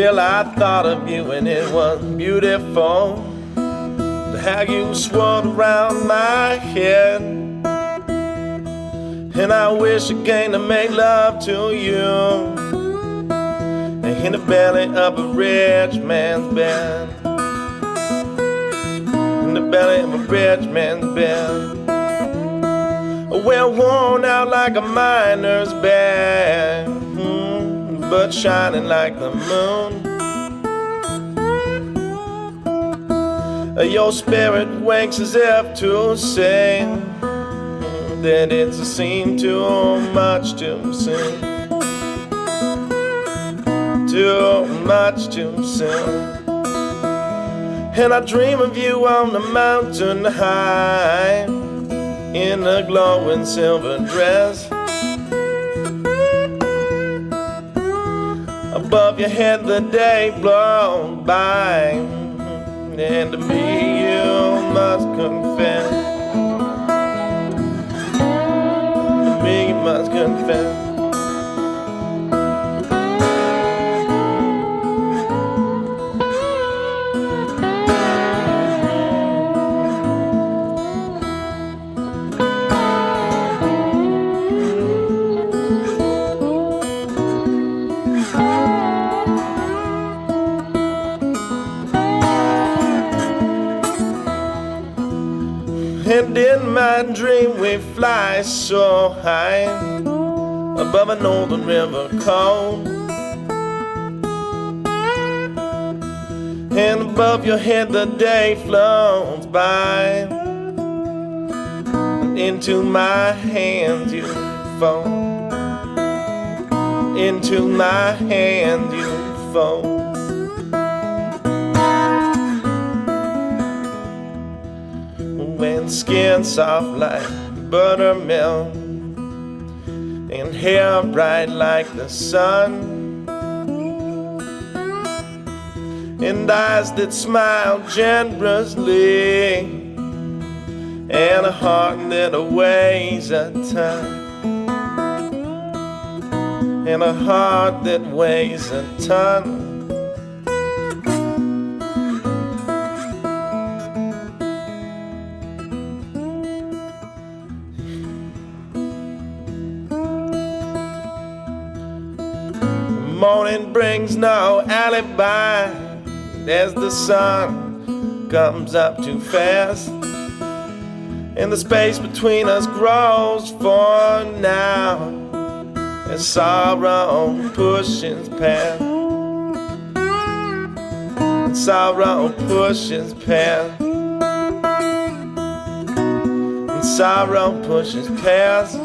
Well, I thought of you and it was beautiful, how you swirled around my head. And I wish again to make love to you in the belly of a rich man's bed. In the belly of a rich man's bed. Well worn out like a miner's bed, but shining like the moon. Your spirit wakes as if to say that it's a scene too much to sing, too much to sing. And I dream of you on the mountain high, in a glowing silver dress. Above your head the day blows by, and to me you must confess, to me you must confess. And in my dream we fly so high above a northern river cold. And above your head the day floats by, and into my hands you fall, into my hand you fall. When skin soft like buttermilk, and hair bright like the sun, and eyes that smile generously, and a heart that weighs a ton, and a heart that weighs a ton. Morning brings no alibi as the sun comes up too fast, and the space between us grows for now as sorrow pushes past, and sorrow pushes past, and sorrow pushes past.